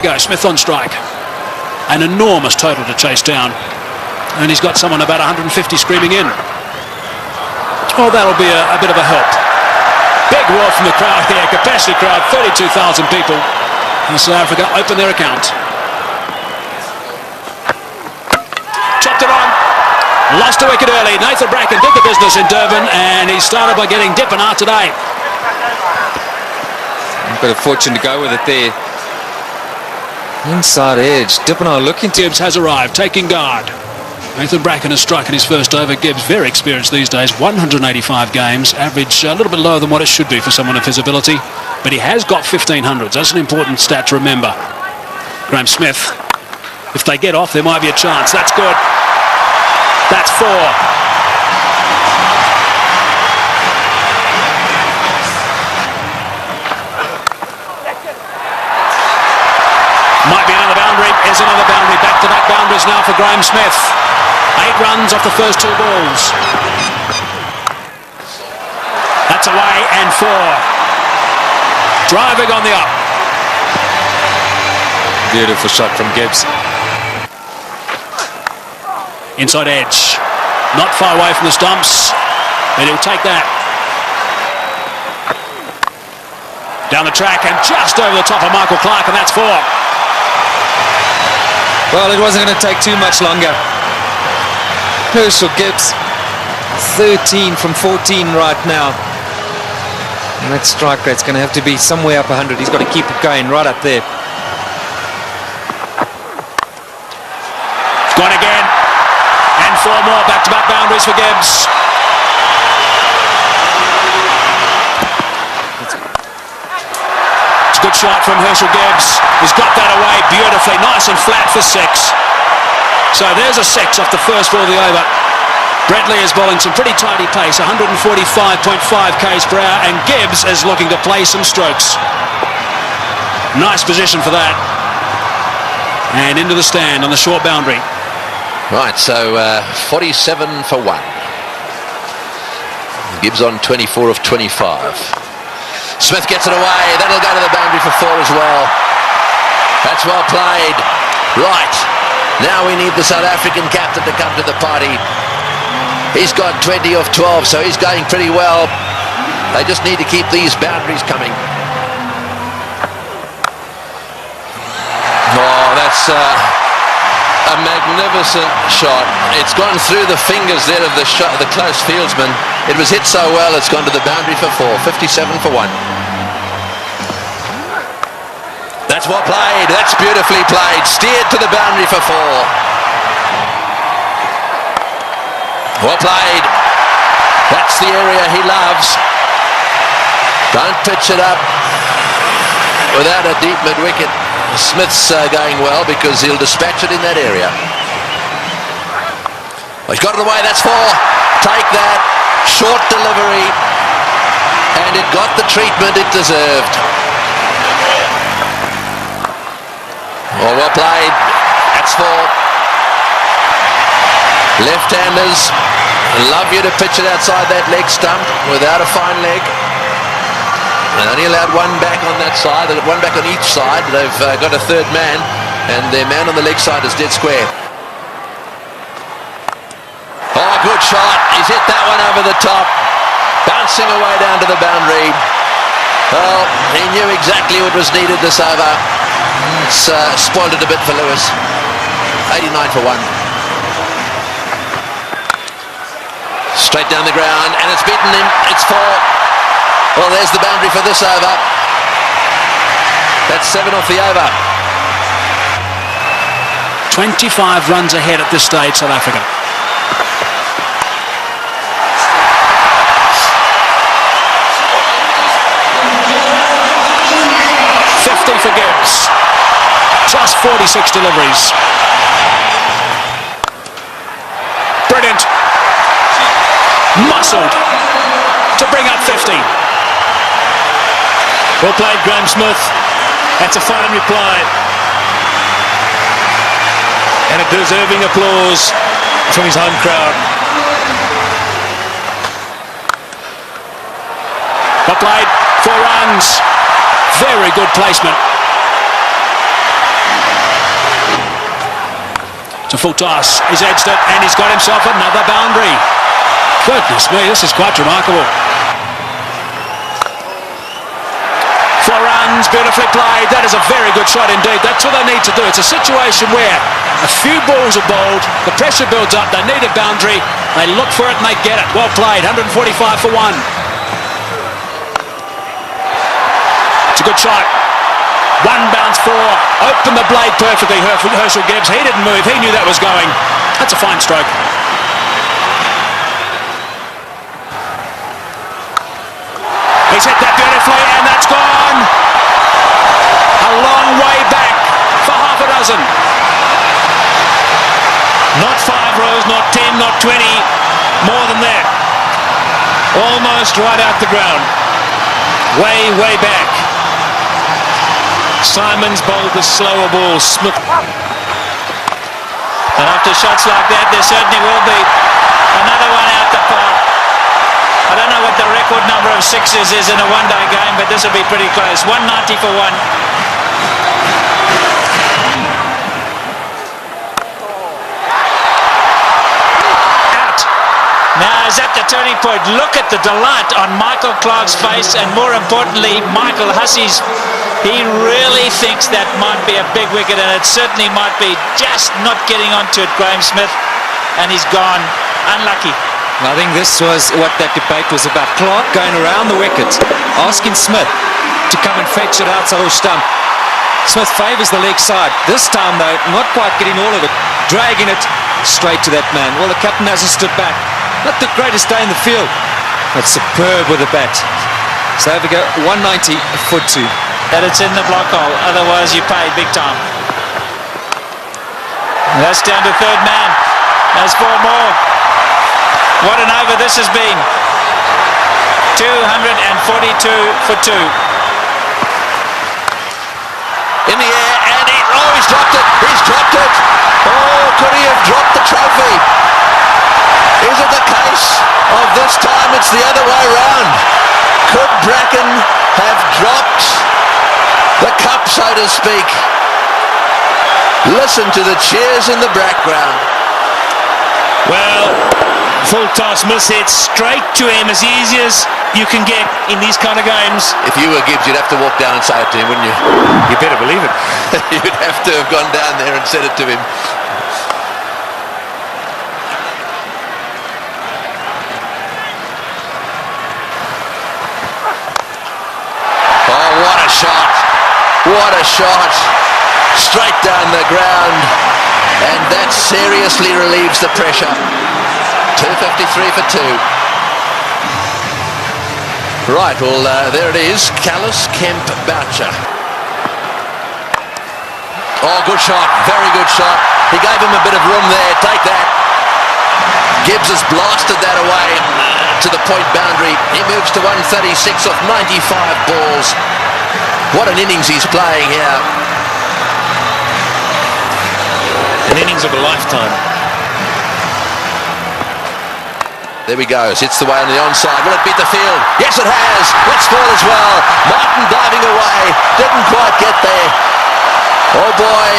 Go, Smith on strike. An enormous total to chase down. And he's got someone about 150 screaming in. Oh, that'll be a bit of a help. Big roar from the crowd here. Capacity crowd, 32,000 people. And South Africa open their account. Chopped it on. Lost a wicket early. Nathan Bracken did the business in Durban, and he started by getting Dippin out today. A bit of fortune to go with it there. Inside edge, Dippin looking to... Gibbs has arrived, taking guard. Nathan Bracken has struck in his first over. Gibbs, very experienced these days, 185 games, average a little bit lower than what it should be for someone of his ability, but he has got 1500s. That's an important stat to remember. Graham Smith, if they get off, there might be a chance. That's good. That's 4. Might be another boundary. Is another boundary. Back-to-back boundaries now for Graham Smith. 8 runs off the first 2 balls. That's away and 4. Driving on the up. Beautiful shot from Gibbs. Inside edge. Not far away from the stumps, but he'll take that. Down the track and just over the top of Michael Clark, and that's 4. Well, it wasn't going to take too much longer. Herschel Gibbs, 13 from 14 right now. And that strike rate's going to have to be somewhere up 100. He's got to keep it going right up there. Gone again. And 4 more back-to-back boundaries for Gibbs. It's a good shot from Herschel Gibbs. He's got that away beautifully. Nice and flat for 6. So there's a 6 off the first ball of the over. Bradley is bowling some pretty tidy pace, 145.5 k's per hour, and Gibbs is looking to play some strokes. Nice position for that. And into the stand on the short boundary. Right, so 47 for 1. Gibbs on 24 of 25. Smith gets it away. That'll go to the boundary for 4 as well. That's well played. Right. Now we need the South African captain to come to the party. He's got 20 of 12, so he's going pretty well. They just need to keep these boundaries coming. Oh, that's a magnificent shot. It's gone through the fingers there of the close fieldsman. It was hit so well, it's gone to the boundary for 4. 57 for 1. That's well played. That's beautifully played. Steered to the boundary for 4. Well played. That's the area he loves. Don't pitch it up without a deep mid-wicket. Smith's going well because he'll dispatch it in that area. Well, he's got it away. That's 4. Take that. Short delivery. And it got the treatment it deserved. Oh, well played. That's 4. Left-handers love you to pitch it outside that leg stump without a fine leg. They only allowed 1 back on that side. They've got 1 back on each side. They've got a 3rd man, and their man on the leg side is dead square. Oh, good shot. He's hit that one over the top. Bouncing away down to the boundary. Well, he knew exactly what was needed this over. It's spoiled it a bit for Lewis. 89 for 1. Straight down the ground, and it's beaten him. It's 4. Well, there's the boundary for this over. That's 7 off the over. 25 runs ahead at this stage, South Africa. 50 for Gibbs. Just 46 deliveries. Brilliant. Muscled to bring up 50. Well played, Graham Smith. That's a fine reply. And a deserving applause from his home crowd. Well played, 4 runs. Very good placement. to full toss. He's edged it and he's got himself another boundary. Goodness me, this is quite remarkable. 4 runs, beautifully played. That is a very good shot indeed. That's what they need to do. It's a situation where a few balls are bowled, the pressure builds up, they need a boundary, they look for it and they get it. Well played, 145 for 1. It's a good shot. 1 bounce 4, opened the blade perfectly, Herschel Gibbs. He didn't move, he knew that was going. That's a fine stroke. He's hit that beautifully and that's gone. A long way back for half a dozen. Not 5 rows, not 10, not 20, more than that. Almost right out the ground. Way, way back. Simons bowled the slower ball. Smith. And after shots like that, there certainly will be another one out the park. I don't know what the record number of sixes is in a one-day game, but this will be pretty close. 190 for 1. Out. Now is at the turning point. Look at the delight on Michael Clarke's face, and more importantly, Michael Hussey's. He really thinks that might be a big wicket, and it certainly might be. Just not getting onto it, Graham Smith, and he's gone. Unlucky. I think this was what that debate was about. Clarke going around the wicket, asking Smith to come and fetch it outside the stump. Smith favours the leg side. This time, though, not quite getting all of it, dragging it straight to that man. Well, the captain hasn't stood back. Not the greatest day in the field, but superb with the bat. So there we go, 190 for 2. That it's in the block hole, otherwise you pay big time. And that's down to third man. There's 4 more. What an over this has been. 242 for 2. In the air, and he's dropped it. He's dropped it. Oh, could he have dropped the trophy? Is it the case of this time it's the other way round? Could Bracken have dropped the cup, so to speak? Listen to the cheers in the background. Well, full toss miss hit straight to him, as easy as you can get in these kind of games. If you were Gibbs, you'd have to walk down and say it to him, wouldn't you? You better believe it. You'd have to have gone down there and said it to him. Oh, what a shot. What a shot. Straight down the ground. And that seriously relieves the pressure. 253 for 2. Right, well, there it is. Callis, Kemp, Boucher. Oh, good shot. Very good shot. He gave him a bit of room there. Take that. Gibbs has blasted that away to the point boundary. He moves to 136 off 95 balls. What an innings he's playing here. An innings of a lifetime. There we go. Hits the way on the onside. Will it beat the field? Yes, it has. Let's fall as well. Martin diving away. Didn't quite get there. Oh boy.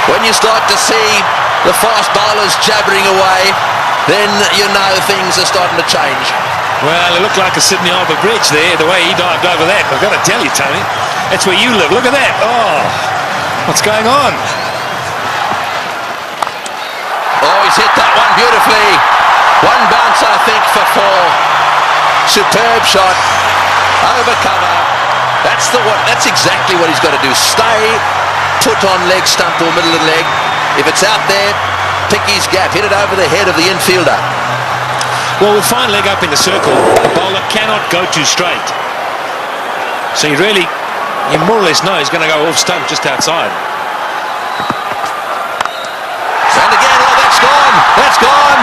When you start to see the fast bowlers jabbering away, then you know things are starting to change. Well, it looked like a Sydney Harbour Bridge there, the way he dived over that. I've got to tell you, Tony, that's where you live. Look at that. Oh, what's going on? Oh, he's hit that one beautifully. 1 bounce, I think, for 4. Superb shot. Over cover. That's exactly what he's got to do. Stay put on leg stump or middle of the leg. If it's out there, pick his gap. Hit it over the head of the infielder. Well, with fine leg up in the circle, the bowler cannot go too straight. So you more or less know he's going to go off stump just outside. And again, oh, that's gone. That's gone.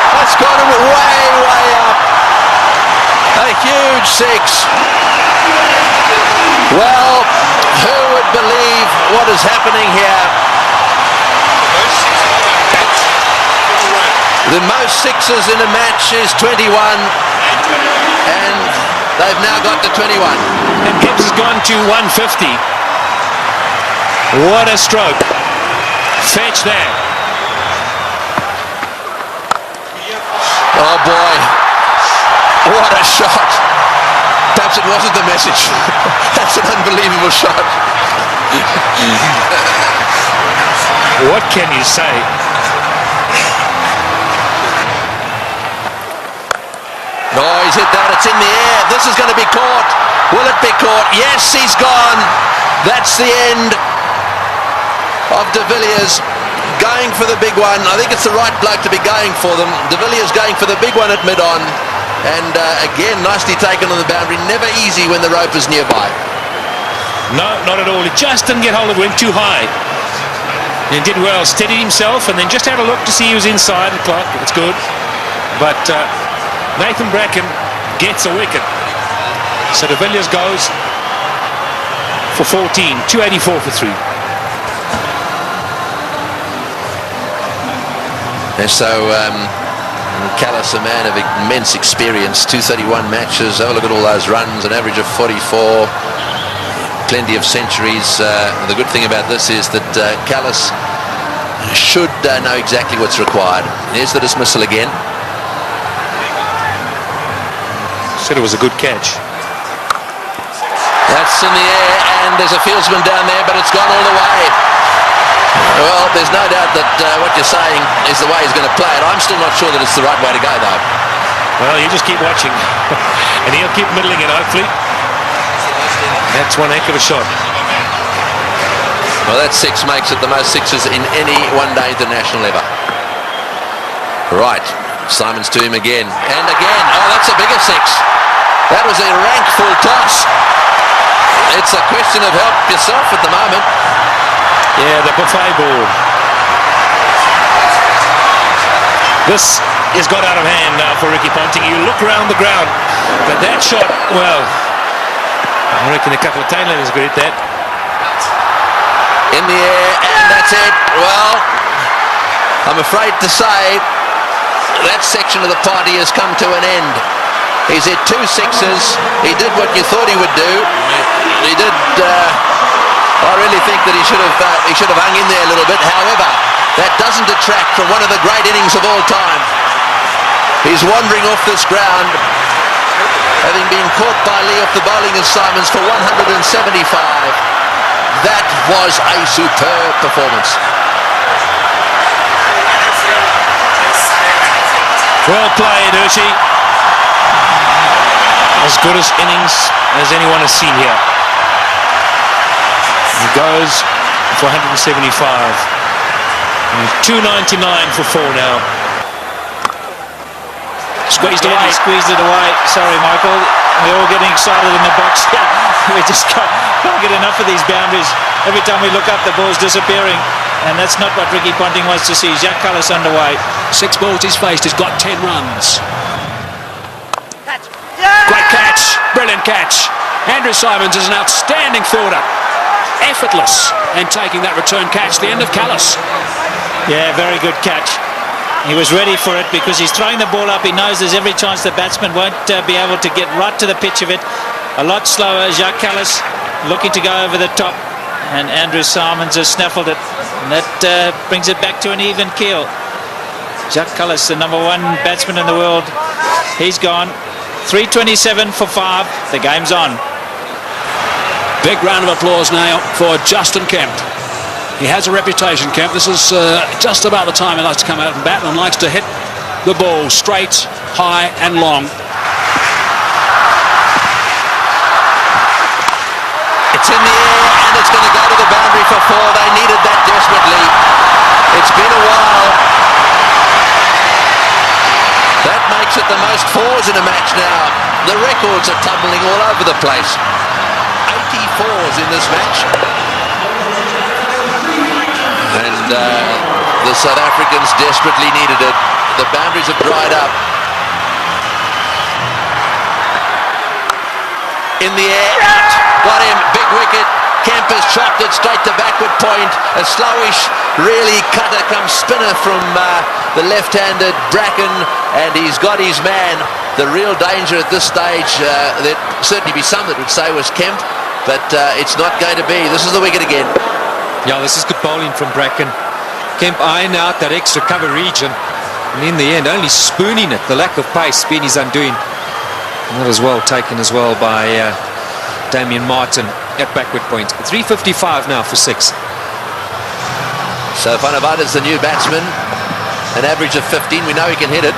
That's gone way, way up. A huge 6. Well, who would believe what is happening here? The most 6s in a match is 21, and they've now got to 21. And Gibbs has gone to 150. What a stroke. Fetch that. Oh boy, what a shot. Perhaps it wasn't the message. That's an unbelievable shot. What can you say? Oh, he's hit that. It's in the air. This is going to be caught. Will it be caught? Yes, he's gone. That's the end of De Villiers going for the big one. I think it's the right bloke to be going for them. De Villiers going for the big one at mid-on. And again, nicely taken on the boundary. Never easy when the rope is nearby. No, not at all. He just didn't get hold of it, went too high. And did well, steadied himself, and then just had a look to see he was inside the clock. It's good. But Nathan Bracken gets a wicket. So De Villiers goes for 14, 284 for 3. And so Callis, a man of immense experience, 231 matches. Have a look at all those runs, an average of 44, plenty of centuries. The good thing about this is that Callis should know exactly what's required. Here's the dismissal again. Said it was a good catch. That's in the air, and there's a fieldsman down there, but it's gone all the way. Well, there's no doubt that what you're saying is the way he's going to play it. I'm still not sure that it's the right way to go, though. Well, you just keep watching, and he'll keep middling it, hopefully. That's one heck of a shot. Well, that six makes it the most sixes in any one-day international ever. Right, Simons to him again, and again. Oh, that's a bigger six. That was a rank full toss. It's a question of help yourself at the moment. Yeah, the buffet ball. This has got out of hand now for Ricky Ponting. You look around the ground, but that shot, well, I reckon a couple of tailenders could hit that. In the air, and that's it. Well, I'm afraid to say that section of the party has come to an end. He's hit 2 sixes. He did what you thought he would do. He did. I really think that he should have hung in there a little bit. However, that doesn't detract from one of the great innings of all time. He's wandering off this ground, having been caught by Lee off the bowling of Simons for 175. That was a superb performance. Well played, Hershey. As good as innings as anyone has seen here. He goes for 175. And 299 for 4 now. Squeezed away. He squeezed it away. Sorry, Michael. We're all getting excited in the box. We just can't get enough of these boundaries. Every time we look up, the ball's disappearing. And that's not what Ricky Ponting wants to see. Jacques Kallis underway. 6 balls he's faced. He's got 10 runs. Great catch. Brilliant catch. Andrew Simons is an outstanding fielder. Effortless in taking that return catch. The end of Kallis. Yeah, very good catch. He was ready for it because he's throwing the ball up. He knows there's every chance the batsman won't be able to get right to the pitch of it. A lot slower. Jacques Kallis looking to go over the top. And Andrew Simons has snaffled it. And that brings it back to an even keel. Jacques Kallis, the #1 batsman in the world. He's gone. 327 for 5. The game's on. Big round of applause now for Justin Kemp. He has a reputation, Kemp. This is just about the time he likes to come out and bat and likes to hit the ball straight, high and long. It's in the air, and it's going to go to the boundary for 4. They needed that desperately. It's been a while. That makes it the most 4s in a match now. The records are tumbling all over the place. 84s in this match. And the South Africans desperately needed it. The boundaries have dried up. In the air, out. Got him, big wicket. Kemp has chopped it straight to backward point. A slowish, really cutter come spinner from the left-handed Bracken, and he's got his man. The real danger at this stage, there'd certainly be some that would say was Kemp, but it's not going to be. This is the wicket again. Yeah, this is good bowling from Bracken. Kemp eyeing out that extra cover region. And in the end, only spooning it, the lack of pace being his undoing. And that was well taken as well by Damian Martin at backward point. 3:55 now for 6. So Van der Vaart is the new batsman. An average of 15. We know he can hit it.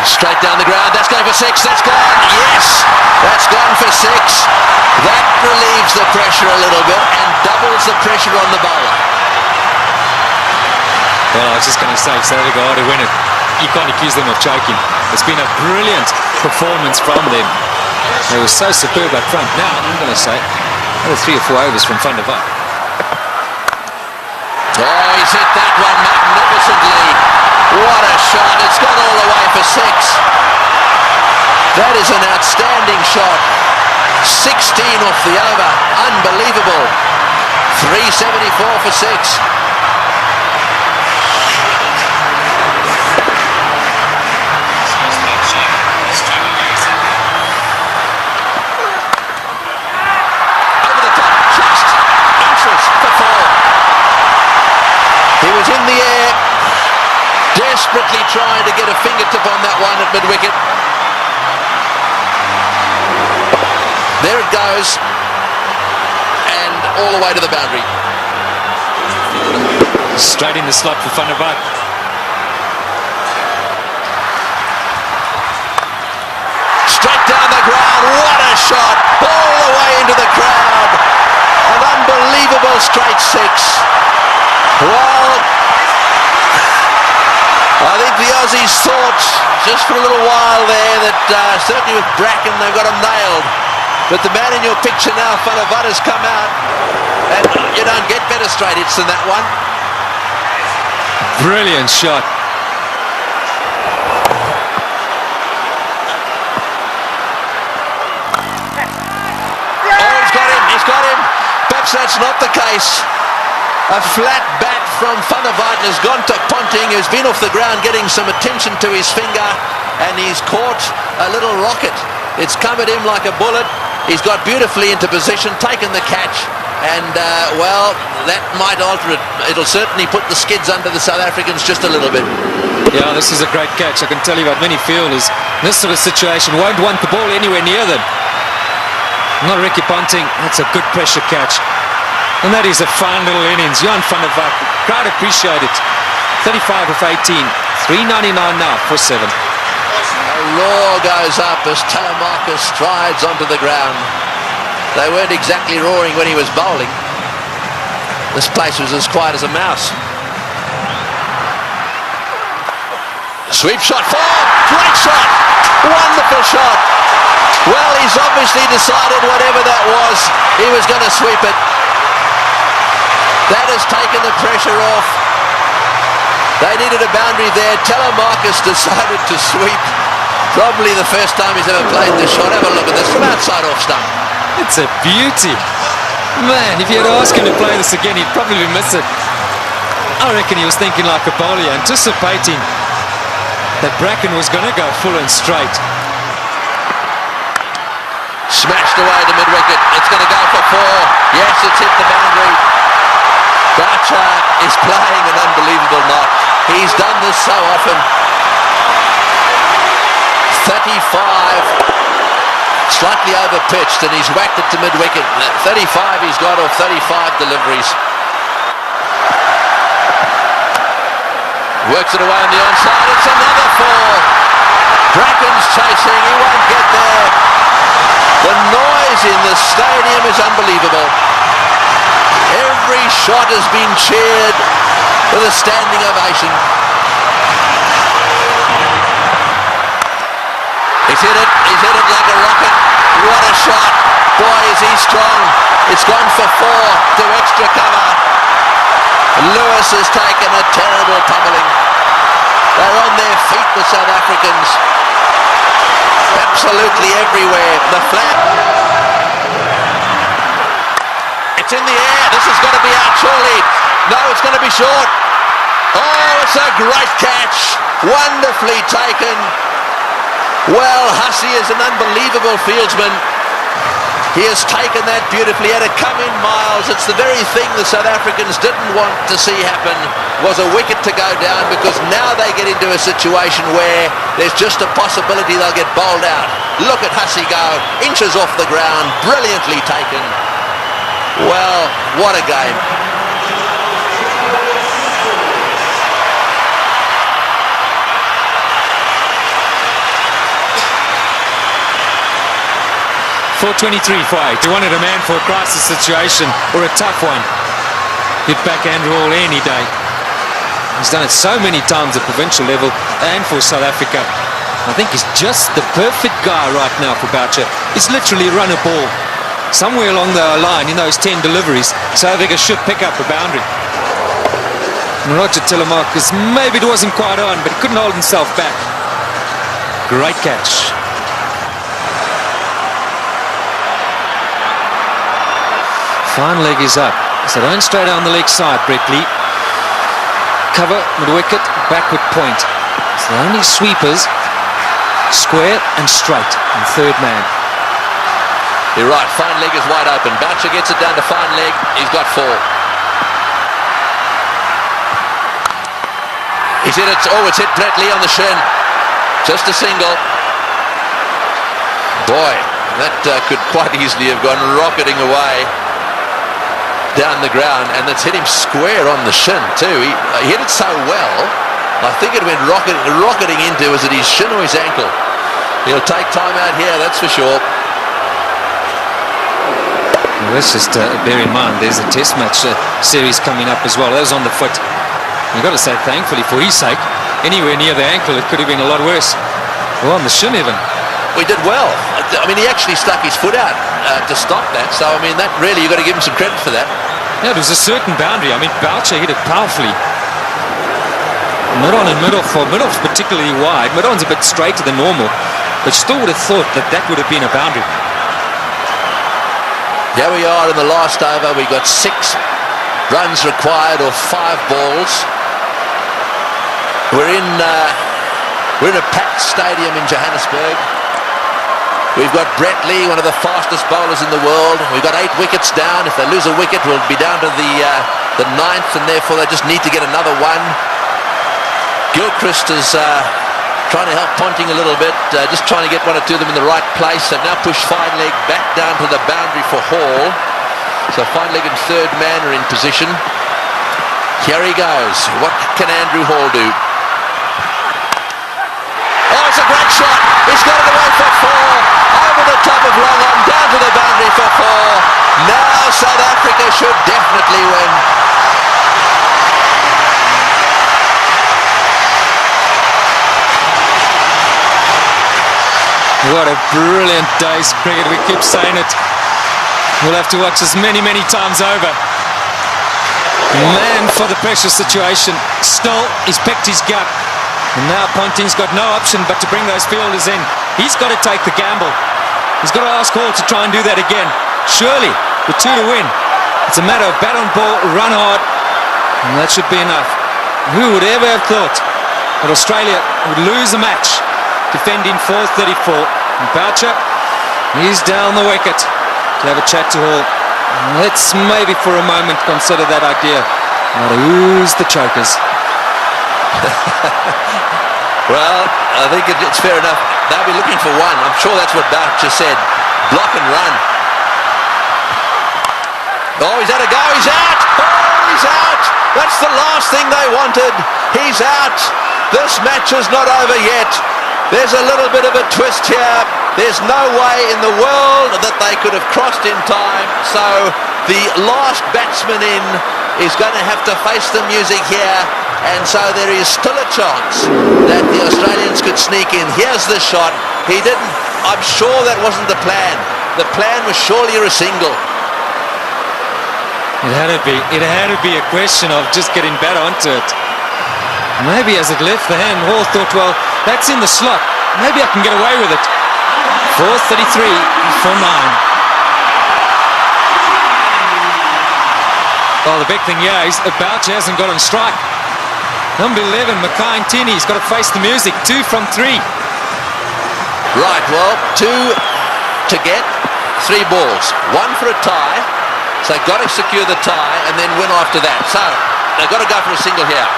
Straight down the ground. That's going for 6. That's gone. Yes, that's gone for 6. That relieves the pressure a little bit and doubles the pressure on the bowler. Well, I was just going to say, South Africa ought to win it. You can't accuse them of choking. It's been a brilliant performance from them. They were so superb up front. Now, I'm going to say, another 3 or 4 overs from Van der Vaart. Oh, he's hit that one magnificently. What a shot. It's gone all the way for 6. That is an outstanding shot. 16 off the over. Unbelievable. 374 for 6. Over the top, just inches for 4. He was in the air, desperately trying to get a fingertip on that one at mid-wicket. There it goes, and all the way to the boundary. Straight in the slot for Van der Vaart. Straight down the ground, what a shot, all the way into the crowd. An unbelievable straight 6. Well, I think the Aussies thought just for a little while there that certainly with Bracken they've got him nailed. But the man in your picture now, Van der Vaart, has come out, and you don't get better straight hits than that one. Brilliant shot. Oh, he's got him. Perhaps that's not the case. A flat bat from Van der Vaart has gone to Ponting, who's been off the ground getting some attention to his finger, and he's caught a little rocket. It's come at him like a bullet. He's got beautifully into position, taken the catch, and well, that might alter it. It'll certainly put the skids under the South Africans just a little bit. Yeah, this is a great catch. I can tell you about many fielders in this sort of situation won't want the ball anywhere near them. Not Ricky Ponting. That's a good pressure catch. And that is a fine little innings. Jan van der Vaart, crowd appreciate it. 35 of 18. 399 now for 7. A roar goes up as Telemarcus strides onto the ground. They weren't exactly roaring when he was bowling. This place was as quiet as a mouse. Sweep shot, 4, great shot, wonderful shot. Well, he's obviously decided whatever that was, he was going to sweep it. That has taken the pressure off. They needed a boundary there. Telemarcus decided to sweep. Probably the first time he's ever played this shot. Have a look at this from outside off stump. It's a beauty. Man, if you had asked him to play this again, he'd probably miss it. I reckon he was thinking like a bowler, anticipating that Bracken was going to go full and straight. Smashed away to mid-wicket. It's going to go for 4. Yes, it's hit the boundary. Gotcha is playing an unbelievable knock. He's done this so often. 35, slightly over pitched, and he's whacked it to mid-wicket. 35 he's got off 35 deliveries. Works it away on the onside. It's another 4. Bracken's chasing. He won't get there. The noise in the stadium is unbelievable. Every shot has been cheered with a standing ovation. He's hit it like a rocket. What a shot. Boy, is he strong. It's gone for 4 to extra cover. Lewis has taken a terrible pummeling. They're on their feet, the South Africans. Absolutely everywhere. The flag. It's in the air. This has got to be out surely. No, it's going to be short. Oh, it's a great catch. Wonderfully taken. Well, Hussey is an unbelievable fieldsman. He has taken that beautifully. Had it come in, Miles. It's the very thing the South Africans didn't want to see happen, was a wicket to go down, because now they get into a situation where there's just a possibility they'll get bowled out. Look at Hussey go, inches off the ground, brilliantly taken. Well, what a game. .423 for 8. You wanted a man for a crisis situation or a tough one. You'd back Andrew Hall any day. He's done it so many times at provincial level and for South Africa. I think he's just the perfect guy right now for Boucher. He's literally run a ball. Somewhere along the line in those 10 deliveries, South Africa should pick up a boundary. And Roger Telemarcus, maybe it wasn't quite on, but he couldn't hold himself back. Great catch. Fine leg is up. So don't stray down the leg side, Brett Lee. Cover, mid-wicket, backward point. So the only sweepers, square and straight, and third man. You're right, fine leg is wide open. Boucher gets it down to fine leg. He's got 4. He's hit it. Oh, it's hit Brett Lee on the shin. Just a single. Boy, that could quite easily have gone rocketing away down the ground, and that's hit him square on the shin too. He hit it so well, I think it went rocketing into, was it his shin or his ankle? He'll take time out here, that's for sure. Well, let's just bear in mind there's a test match series coming up as well. That was on the foot. You've got to say thankfully for his sake, anywhere near the ankle it could have been a lot worse. Well, on the shin even. We did well. I mean, he actually stuck his foot out to stop that. So, I mean, that really, you've got to give him some credit for that. Yeah, it was a certain boundary. I mean, Boucher hit it powerfully. Mid-on and mid-off, or mid-off's particularly wide. Mid-on's a bit straighter than normal, but still would have thought that that would have been a boundary. Here we are in the last over. We've got 6 runs required, or 5 balls. We're in a packed stadium in Johannesburg. We've got Brett Lee, one of the fastest bowlers in the world. We've got 8 wickets down. If they lose a wicket, we'll be down to the 9th, and therefore they just need to get another one. Gilchrist is trying to help Ponting a little bit, just trying to get 1 or 2 of them in the right place. They've now pushed fine leg back down to the boundary for Hall. So fine leg and third man are in position. Here he goes. What can Andrew Hall do? Oh, it's a great shot. He's got it away for 4. Over the top of long on, down to the boundary for 4. Now South Africa should definitely win. What a brilliant day's cricket. We keep saying it. We'll have to watch this many, many times over. Man for the pressure situation. Still, he's picked his gut. And now Ponting's got no option but to bring those fielders in. He's got to take the gamble. He's got to ask Hall to try and do that again. Surely, with 2 to win, it's a matter of bat on ball, run hard, and that should be enough. Who would ever have thought that Australia would lose a match defending 434? And Boucher, he's down the wicket to have a chat to Hall. Let's maybe for a moment consider that idea. Now to ooze the chokers. Well, I think it's fair enough. They'll be looking for 1. I'm sure that's what Boucher said. Block and run. Oh, he's had a go. He's out. Oh, he's out. That's the last thing they wanted. He's out. This match is not over yet. There's a little bit of a twist here. There's no way in the world that they could have crossed in time. So the last batsman in is going to have to face the music here. And so there is still a chance that the Australians could sneak in. Here's the shot. He didn't. I'm sure that wasn't the plan. The plan was surely a single. It had to be. It had to be a question of just getting back onto it. Maybe as it left the hand, Hall thought, well, that's in the slot. Maybe I can get away with it. 4:33 for 9. Well, the big thing, yeah, is Boucher hasn't got on strike. Number 11, Mackay Ntini's got to face the music. 2 from 3. Right, well, 2 to get. 3 balls. 1 for a tie. So they've got to secure the tie and then win after that. So they've got to go for a single here.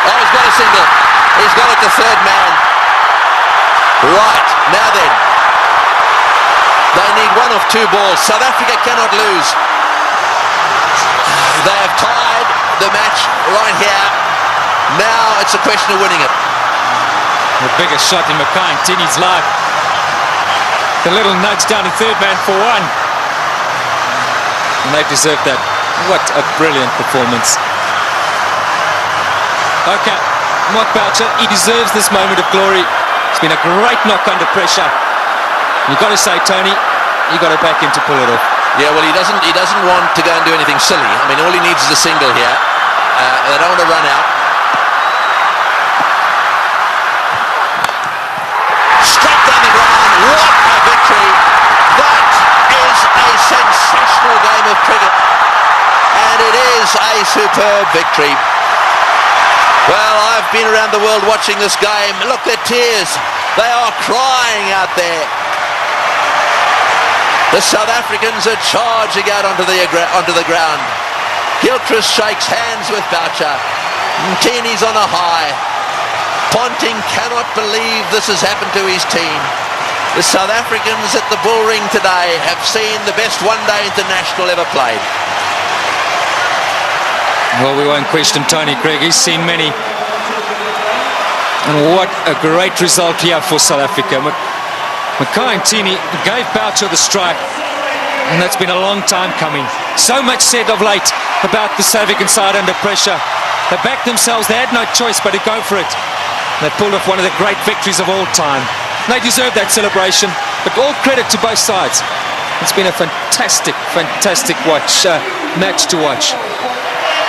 Oh, he's got a single. He's got it to third man. Right, now then. They need 1 of 2 balls. South Africa cannot lose. They have tied the match right here. Now it's a question of winning it. The biggest shot in Tini's life. The little nudge down to third man for 1. And they deserve that. What a brilliant performance. Okay, Mark Boucher, he deserves this moment of glory. It's been a great knock under pressure. You've got to say, Tony, you've got to back him to pull it off. Yeah, well, he doesn't want to go and do anything silly. I mean, all he needs is a single here. They don't want to run out. Struck down the ground. What a victory. That is a sensational game of cricket. And it is a superb victory. Well, I've been around the world watching this game. Look, their tears. They are crying out there. The South Africans are charging out onto the ground. Gilchrist shakes hands with Boucher. Mtini's on a high. Ponting cannot believe this has happened to his team. The South Africans at the Bull Ring today have seen the best one-day international ever played. Well, we won't question Tony Craig. He's seen many. And what a great result here for South Africa. Mtini gave Boucher the strike, and that's been a long time coming. So much said of late about the South African side under pressure. They backed themselves. They had no choice but to go for it. They pulled off one of the great victories of all time. They deserve that celebration, but all credit to both sides. It's been a fantastic match to watch.